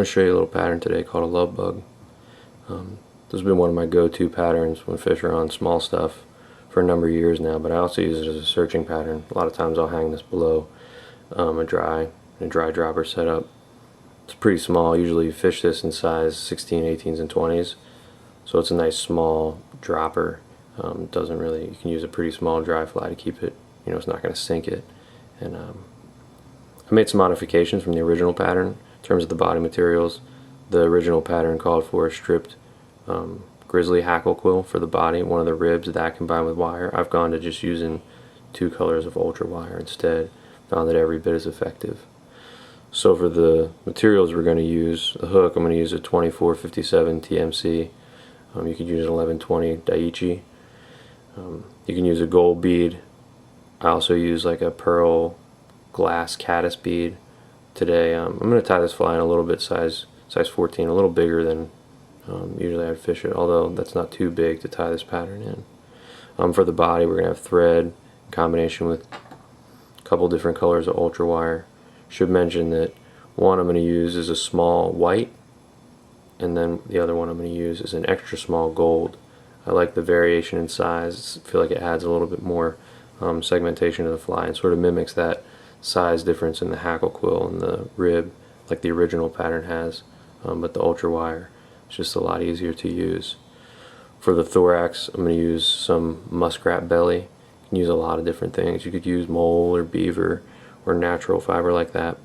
going to show you a little pattern today called a LoveBug. This has been one of my go-to patterns when fishing on small stuff for a number of years now, but I also use it as a searching pattern. A lot of times I'll hang this below a dry dropper setup. It's pretty small. Usually you fish this in size 16, 18s, and 20s, so it's a nice small dropper. Doesn't really, you can use a pretty small dry fly to keep it, it's not going to sink it. And I made some modifications from the original pattern in terms of the body materials. The original pattern called for a stripped grizzly hackle quill for the body, one of the ribs, that combined with wire. I've gone to just using 2 colors of ultra wire instead. Found that every bit as effective. So for the materials we're going to use, the hook, I'm going to use a 2457 TMC. You could use an 1120 Daiichi. You can use a gold bead. I also use like a pearl glass caddis bead. Today I'm going to tie this fly in a little bit size 14, a little bigger than usually I'd fish it, although that's not too big to tie this pattern in. For the body, we're going to have thread in combination with a couple different colors of ultra wire. Should mention that one I'm going to use is a small white, and then the other one I'm going to use is an extra small gold. I like the variation in size. I feel like it adds a little bit more segmentation to the fly and sort of mimics that size difference in the hackle quill and the rib like the original pattern has, but the ultra wire is just a lot easier to use. For the thorax, I'm going to use some muskrat belly. You can use a lot of different things. You could use mole or beaver or natural fiber like that,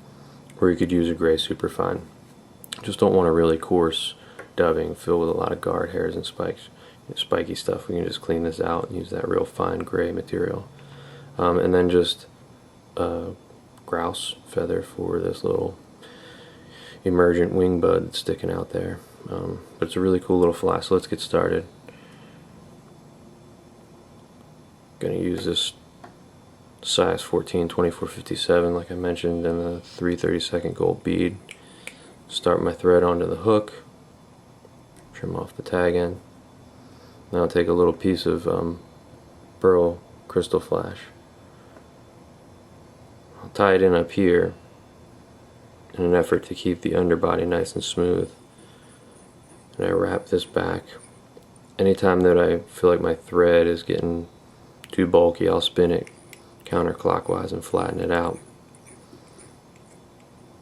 or you could use a gray superfine. Just don't want a really coarse doving filled with a lot of guard hairs and spikes, spiky stuff. We can just clean this out and use that real fine gray material. And then just a grouse feather for this little emergent wing bud that's sticking out there. But it's a really cool little fly, so let's get started. Going to use this size 14 2457 like I mentioned, and the 3/32 gold bead. Start my thread onto the hook, trim off the tag end. Now I'll take a little piece of pearl crystal flash. I'll tie it in up here in an effort to keep the underbody nice and smooth, and I wrap this back. Anytime that I feel like my thread is getting too bulky, I'll spin it counterclockwise and flatten it out.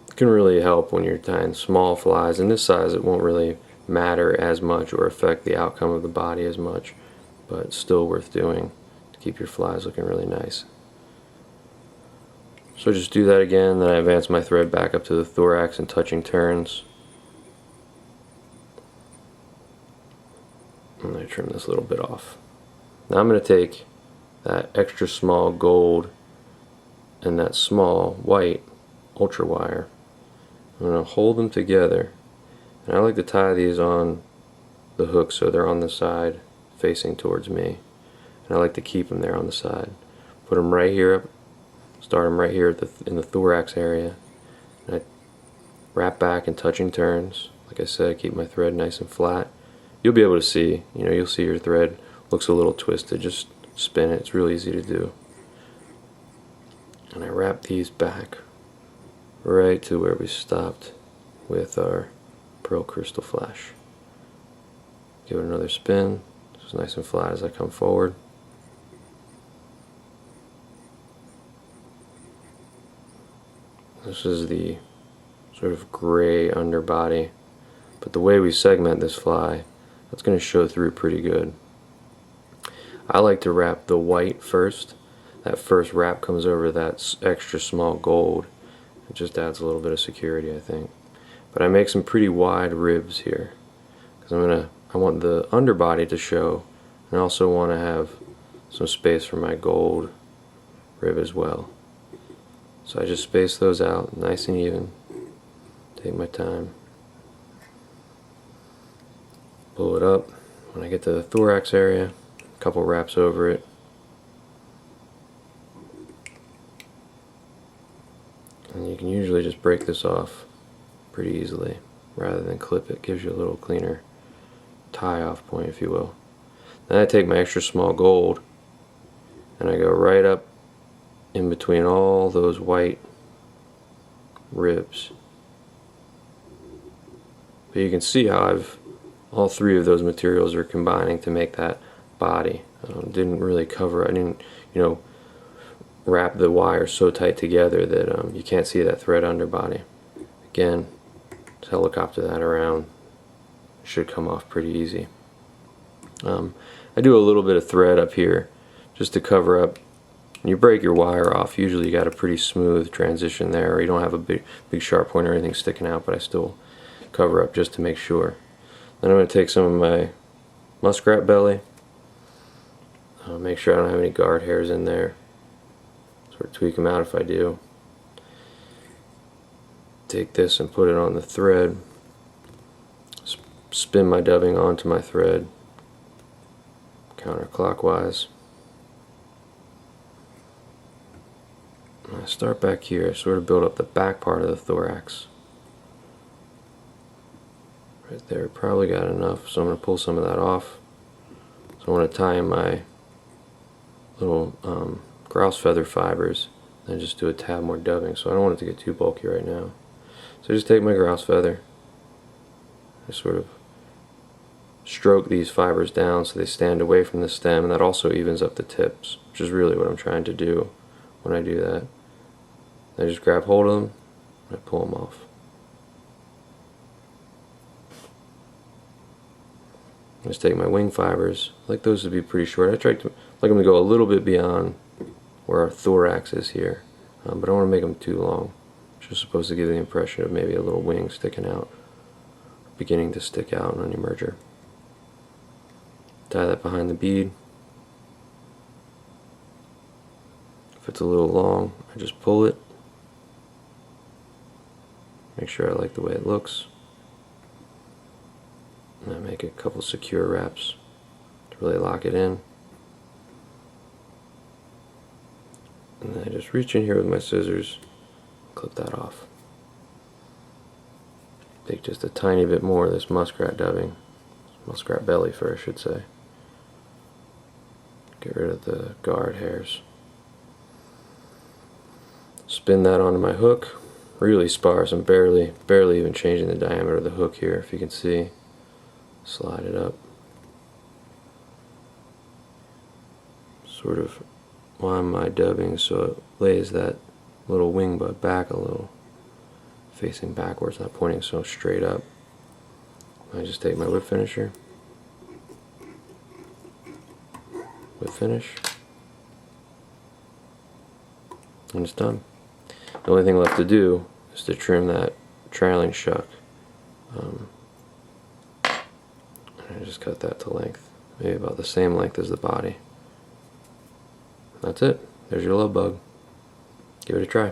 It can really help when you're tying small flies. In this size it won't really matter as much or affect the outcome of the body as much, but it's still worth doing to keep your flies looking really nice. So just do that again, then I advance my thread back up to the thorax and touching turns. And I trim this little bit off. Now I'm going to take that extra small gold and that small white ultra wire. I'm going to hold them together, and I like to tie these on the hook so they're on the side facing towards me, and I like to keep them there on the side. Put them right here up, start them right here in the thorax area, and I wrap back and touching turns. Like I said, keep my thread nice and flat. You'll be able to see, you'll see your thread looks a little twisted. Just spin it, it's real easy to do. And I wrap these back right to where we stopped with our pearl crystal flash. Give it another spin, just nice and flat as I come forward. This is the sort of gray underbody, but the way we segment this fly, that's going to show through pretty good. I like to wrap the white first. That first wrap comes over that extra small gold. It just adds a little bit of security, I think. But I make some pretty wide ribs here, because I want the underbody to show, and I also want to have some space for my gold rib as well. So I just space those out nice and even. Take my time. Pull it up. When I get to the thorax area, a couple wraps over it. And you can usually just break this off pretty easily rather than clip it. Gives you a little cleaner tie off point, if you will. Then I take my extra small gold and I go right up in between all those white ribs. But you can see how all three of those materials are combining to make that body. Didn't really cover, I didn't, wrap the wire so tight together that you can't see that thread underbody. Again, just helicopter that around. It should come off pretty easy. I do a little bit of thread up here just to cover up. When you break your wire off, usually you got a pretty smooth transition there, or you don't have a big sharp point or anything sticking out, but I still cover up just to make sure. Then I'm going to take some of my muskrat belly, make sure I don't have any guard hairs in there, sort of tweak them out if I do. Take this and put it on the thread, spin my dubbing onto my thread counterclockwise. And I start back here, I sort of build up the back part of the thorax. Right there, probably got enough, so I'm going to pull some of that off. So I want to tie in my little grouse feather fibers and just do a tad more dubbing, so I don't want it to get too bulky right now. So just take my grouse feather, I sort of stroke these fibers down so they stand away from the stem, and that also evens up the tips, which is really what I'm trying to do when I do that. I just grab hold of them and I pull them off. Just take my wing fibers. I like those to be pretty short. I like them to go a little bit beyond where our thorax is here, but I don't want to make them too long. It's just supposed to give the impression of maybe a little wing sticking out, beginning to stick out on your merger. Tie that behind the bead. If it's a little long, I just pull it. Make sure I like the way it looks. And I make a couple secure wraps to really lock it in. And then I just reach in here with my scissors, clip that off. Take just a tiny bit more of this muskrat dubbing, muskrat belly fur I should say. Get rid of the guard hairs. Spin that onto my hook, really sparse. I'm barely even changing the diameter of the hook here, if you can see. Slide it up. Sort of wind my dubbing so it lays that little wing bud back a little, facing backwards, not pointing so straight up. I just take my whip finisher, whip finish, and it's done. The only thing left to do is to trim that trailing shuck. I just cut that to length, maybe about the same length as the body. That's it. There's your LoveBug. Give it a try.